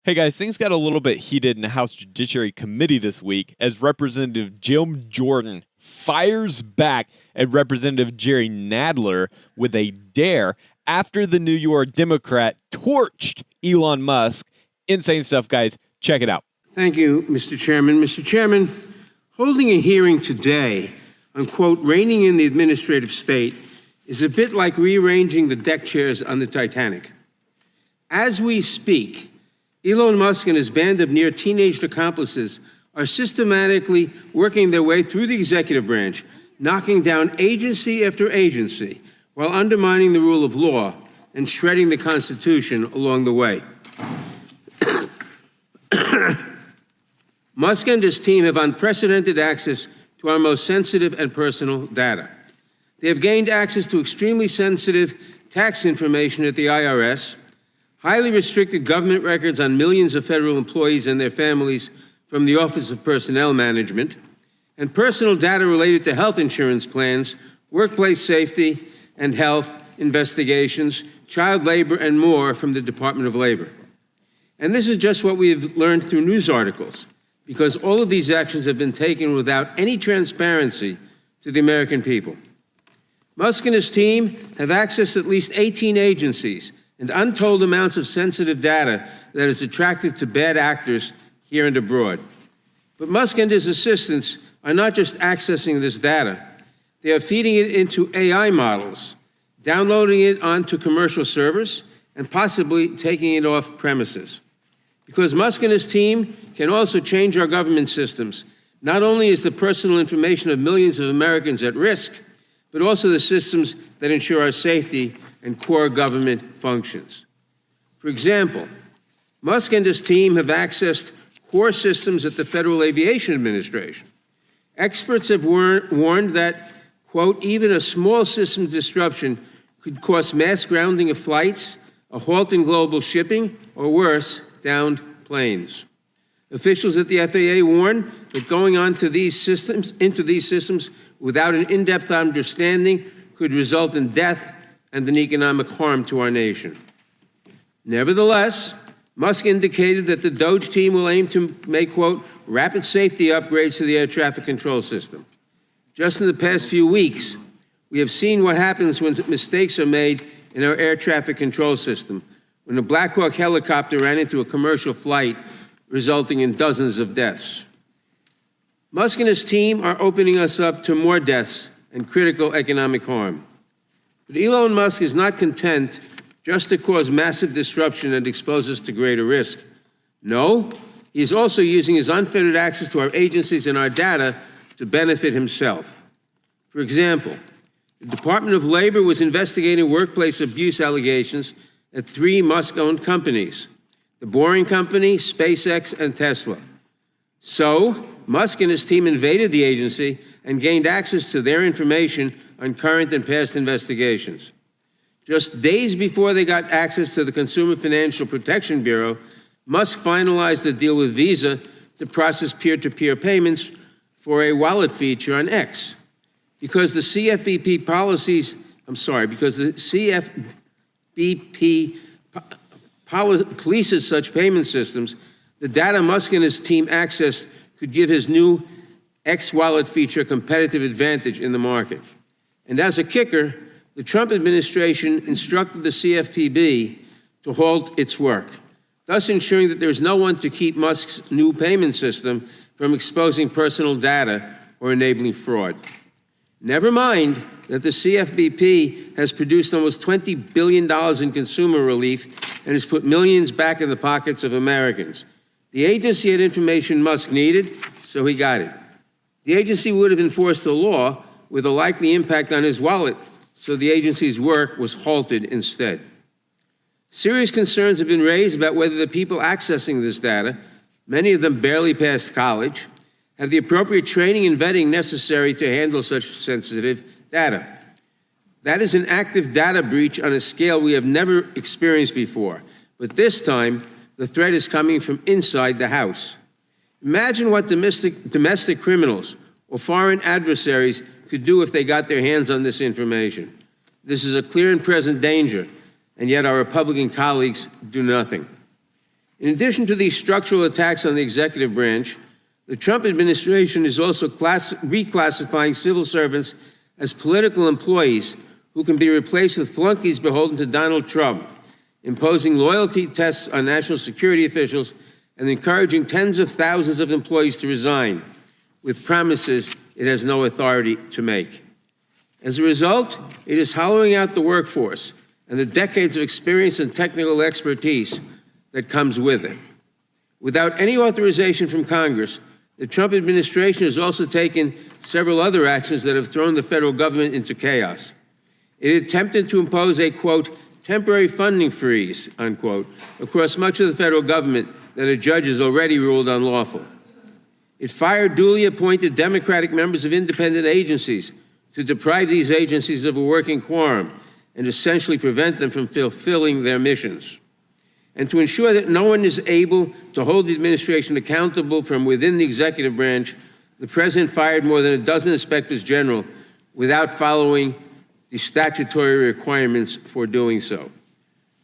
Hey guys, things got a little bit heated in the House Judiciary Committee this week as Representative Jim Jordan fires back at Representative Jerry Nadler with a dare after the New York Democrat torched Elon Musk. Insane stuff, guys. Check it out. Thank you, Mr. Chairman. Mr. Chairman, holding a hearing today on, quote, reining in the administrative state is a bit like rearranging the deck chairs on the Titanic. As we speak, Elon Musk and his band of near teenaged accomplices are systematically working their way through the executive branch, knocking down agency after agency, while undermining the rule of law and shredding the Constitution along the way. Musk and his team have unprecedented access to our most sensitive and personal data. They have gained access to extremely sensitive tax information at the IRS, highly restricted government records on millions of federal employees and their families from the Office of Personnel Management, and personal data related to health insurance plans, workplace safety and health investigations, child labor, and more from the Department of Labor. And this is just what we have learned through news articles, because all of these actions have been taken without any transparency to the American people. Musk and his team have accessed at least 18 agencies and untold amounts of sensitive data that is attractive to bad actors here and abroad. But Musk and his assistants are not just accessing this data. They are feeding it into AI models, downloading it onto commercial servers, and possibly taking it off premises. Because Musk and his team can also change our government systems. Not only is the personal information of millions of Americans at risk, but also the systems that ensure our safety and core government functions. For example, Musk and his team have accessed core systems at the Federal Aviation Administration. Experts have warned that, quote, even a small system disruption could cause mass grounding of flights, a halt in global shipping, or worse, downed planes. Officials at the FAA warn that going into these systems without an in-depth understanding could result in death and an economic harm to our nation. Nevertheless, Musk indicated that the DOGE team will aim to make, quote, rapid safety upgrades to the air traffic control system. Just in the past few weeks, we have seen what happens when mistakes are made in our air traffic control system, when a Black Hawk helicopter ran into a commercial flight, resulting in dozens of deaths. Musk and his team are opening us up to more deaths and critical economic harm. But Elon Musk is not content just to cause massive disruption and expose us to greater risk. No, he is also using his unfettered access to our agencies and our data to benefit himself. For example, the Department of Labor was investigating workplace abuse allegations at 3 Musk-owned companies: the Boring Company, SpaceX, and Tesla. So, Musk and his team invaded the agency and gained access to their information on current and past investigations. Just days before they got access to the Consumer Financial Protection Bureau, Musk finalized a deal with Visa to process peer-to-peer payments for a wallet feature on X. Because the CFPB polices such payment systems, the data Musk and his team accessed could give his new X wallet feature a competitive advantage in the market. And as a kicker, the Trump administration instructed the CFPB to halt its work, thus ensuring that there's no one to keep Musk's new payment system from exposing personal data or enabling fraud. Never mind that the CFPB has produced almost $20 billion in consumer relief and has put millions back in the pockets of Americans. The agency had information Musk needed, so he got it. The agency would have enforced the law with a likely impact on his wallet, so the agency's work was halted instead. Serious concerns have been raised about whether the people accessing this data, many of them barely past college, have the appropriate training and vetting necessary to handle such sensitive data. That is an active data breach on a scale we have never experienced before, but this time, the threat is coming from inside the House. Imagine what domestic criminals or foreign adversaries could do if they got their hands on this information. This is a clear and present danger, and yet our Republican colleagues do nothing. In addition to these structural attacks on the executive branch, the Trump administration is also reclassifying civil servants as political employees who can be replaced with flunkies beholden to Donald Trump, imposing loyalty tests on national security officials and encouraging tens of thousands of employees to resign, with promises it has no authority to make. As a result, it is hollowing out the workforce and the decades of experience and technical expertise that comes with it. Without any authorization from Congress, the Trump administration has also taken several other actions that have thrown the federal government into chaos. It attempted to impose a, quote, temporary funding freeze, unquote, across much of the federal government that a judge has already ruled unlawful. It fired duly appointed Democratic members of independent agencies to deprive these agencies of a working quorum and essentially prevent them from fulfilling their missions. And to ensure that no one is able to hold the administration accountable from within the executive branch, the president fired more than a dozen inspectors general without following the statutory requirements for doing so.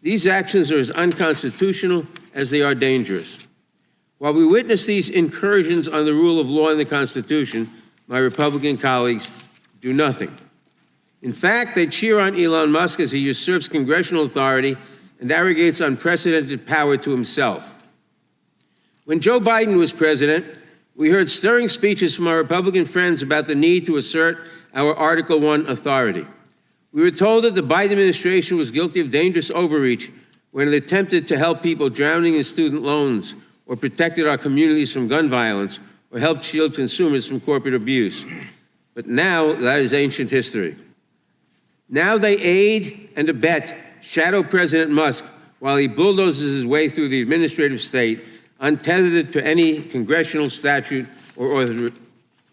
These actions are as unconstitutional as they are dangerous. While we witness these incursions on the rule of law and the Constitution, my Republican colleagues do nothing. In fact, they cheer on Elon Musk as he usurps congressional authority and arrogates unprecedented power to himself. When Joe Biden was president, we heard stirring speeches from our Republican friends about the need to assert our Article I authority. We were told that the Biden administration was guilty of dangerous overreach when it attempted to help people drowning in student loans, or protected our communities from gun violence, or helped shield consumers from corporate abuse. But now that is ancient history. Now they aid and abet shadow President Musk while he bulldozes his way through the administrative state, untethered to any congressional statute or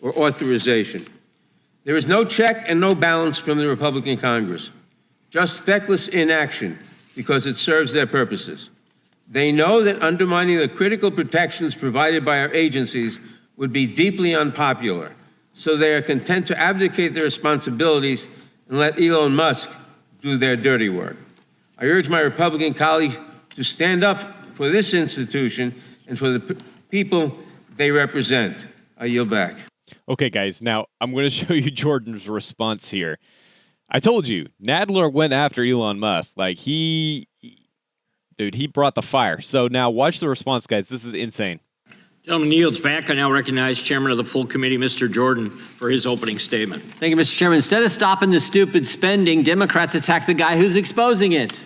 authorization. There is no check and no balance from the Republican Congress, just feckless inaction because it serves their purposes. They know that undermining the critical protections provided by our agencies would be deeply unpopular, so they are content to abdicate their responsibilities and let Elon Musk do their dirty work. I urge my Republican colleagues to stand up for this institution and for the people they represent. I yield back. Okay, guys, now I'm going to show you Jordan's response here. I told you, Nadler went after Elon Musk. Like, he brought the fire. So now watch the response, guys. This is insane. Gentleman yields back. I now recognize Chairman of the full committee, Mr. Jordan, for his opening statement. Thank you, Mr. Chairman. Instead of stopping the stupid spending, Democrats attack the guy who's exposing it.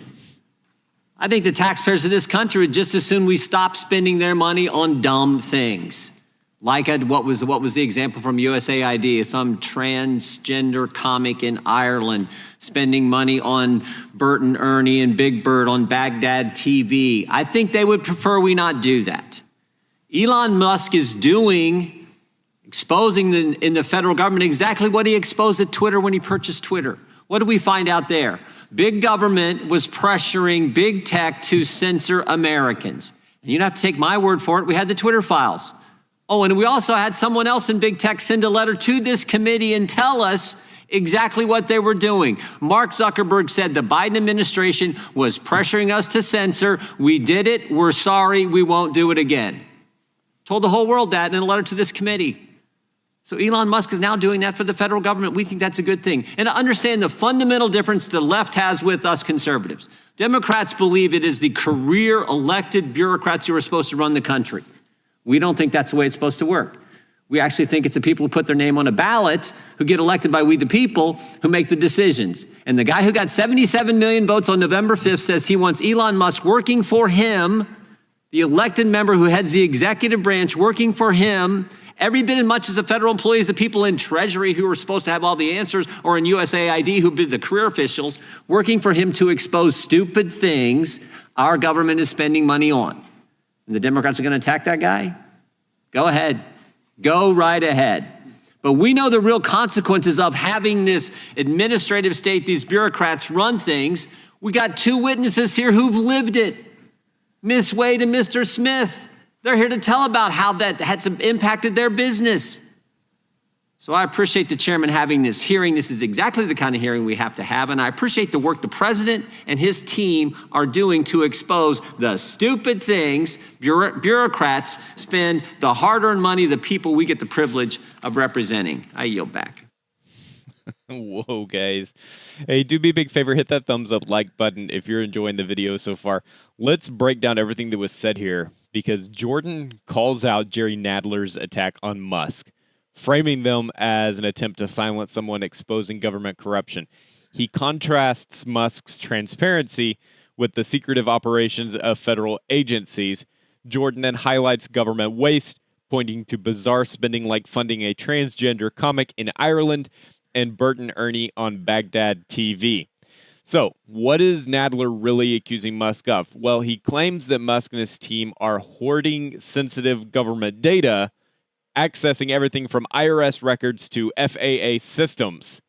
I think the taxpayers of this country would just as soon we stop spending their money on dumb things. Like what was the example from USAID, some transgender comic in Ireland spending money on Bert and Ernie and Big Bird on Baghdad TV. I think they would prefer we not do that. Elon Musk is exposing in the federal government exactly what he exposed at Twitter when he purchased Twitter. What did we find out there? Big government was pressuring big tech to censor Americans. And you don't have to take my word for it. We had the Twitter files. Oh, and we also had someone else in big tech send a letter to this committee and tell us exactly what they were doing. Mark Zuckerberg said the Biden administration was pressuring us to censor. We did it. We're sorry. We won't do it again. Told the whole world that in a letter to this committee. So Elon Musk is now doing that for the federal government. We think that's a good thing. And to understand the fundamental difference the left has with us conservatives. Democrats believe it is the career elected bureaucrats who are supposed to run the country. We don't think that's the way it's supposed to work. We actually think it's the people who put their name on a ballot who get elected by we the people who make the decisions. And the guy who got 77 million votes on November 5th says he wants Elon Musk working for him, the elected member who heads the executive branch working for him, every bit as much as the federal employees, the people in Treasury who are supposed to have all the answers, or in USAID who be the career officials, working for him to expose stupid things our government is spending money on. And the Democrats are going to attack that guy? Go ahead. Go right ahead. But we know the real consequences of having this administrative state, these bureaucrats run things. We got two witnesses here who've lived it. Ms. Wade and Mr. Smith. They're here to tell about how that had impacted their business. So I appreciate the chairman having this hearing. This is exactly the kind of hearing we have to have. And I appreciate the work the president and his team are doing to expose the stupid things bureaucrats spend the hard-earned money of the people we get the privilege of representing. I yield back. Whoa, guys. Hey, do me a big favor, hit that thumbs up like button if you're enjoying the video so far. Let's break down everything that was said here, because Jordan calls out Jerry Nadler's attack on Musk, framing them as an attempt to silence someone exposing government corruption. He contrasts Musk's transparency with the secretive operations of federal agencies. Jordan then highlights government waste, pointing to bizarre spending like funding a transgender comic in Ireland and Bert and Ernie on Baghdad TV. So, what is Nadler really accusing Musk of? Well, he claims that Musk and his team are hoarding sensitive government data, accessing everything from IRS records to FAA systems.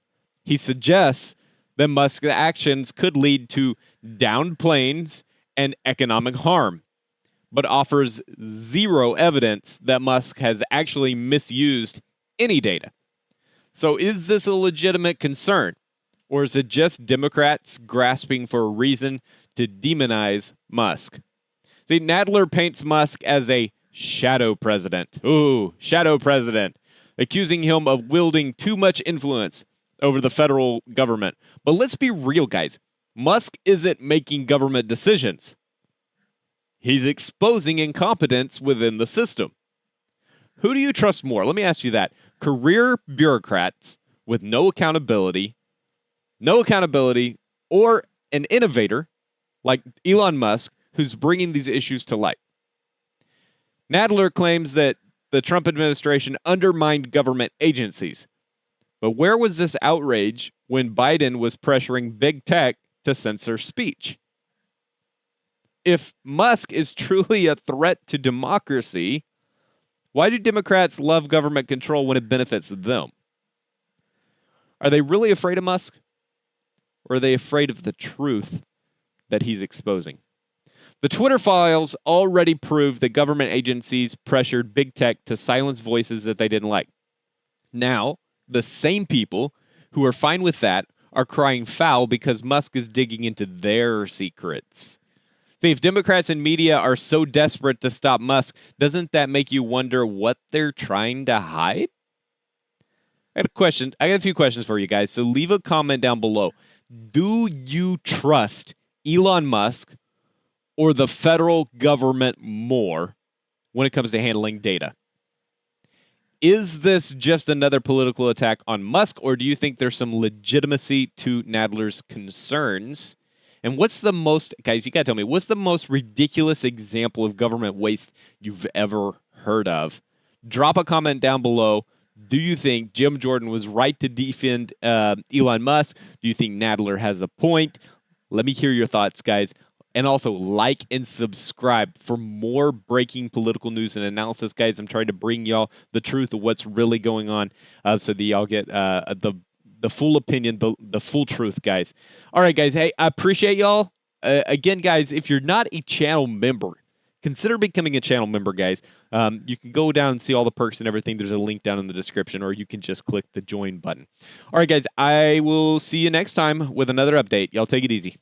He suggests that Musk's actions could lead to downed planes and economic harm, but offers zero evidence that Musk has actually misused any data. So is this a legitimate concern, or is it just Democrats grasping for a reason to demonize Musk? See, Nadler paints Musk as a shadow president. Ooh, shadow president, accusing him of wielding too much influence over the federal government. But let's be real, guys. Musk isn't making government decisions. He's exposing incompetence within the system. Who do you trust more? Let me ask you that. Career bureaucrats with no accountability, or an innovator like Elon Musk who's bringing these issues to light. Nadler claims that the Trump administration undermined government agencies. But where was this outrage when Biden was pressuring big tech to censor speech? If Musk is truly a threat to democracy, why do Democrats love government control when it benefits them? Are they really afraid of Musk? Or are they afraid of the truth that he's exposing? The Twitter files already proved that government agencies pressured big tech to silence voices that they didn't like. Now, the same people who are fine with that are crying foul because Musk is digging into their secrets. See, if Democrats and media are so desperate to stop Musk, doesn't that make you wonder what they're trying to hide? I got a few questions for you guys, so leave a comment down below. Do you trust Elon Musk or the federal government more when it comes to handling data? Is this just another political attack on Musk, or do you think there's some legitimacy to Nadler's concerns? And what's the most, guys, you got to tell me, what's the most ridiculous example of government waste you've ever heard of? Drop a comment down below. Do you think Jim Jordan was right to defend Elon Musk? Do you think Nadler has a point? Let me hear your thoughts, guys. And also, like and subscribe for more breaking political news and analysis, guys. I'm trying to bring y'all the truth of what's really going on so that y'all get the full opinion, the full truth, guys. All right, guys. Hey, I appreciate y'all. Again, guys, if you're not a channel member, consider becoming a channel member, guys. You can go down and see all the perks and everything. There's a link down in the description, or you can just click the join button. All right, guys. I will see you next time with another update. Y'all take it easy.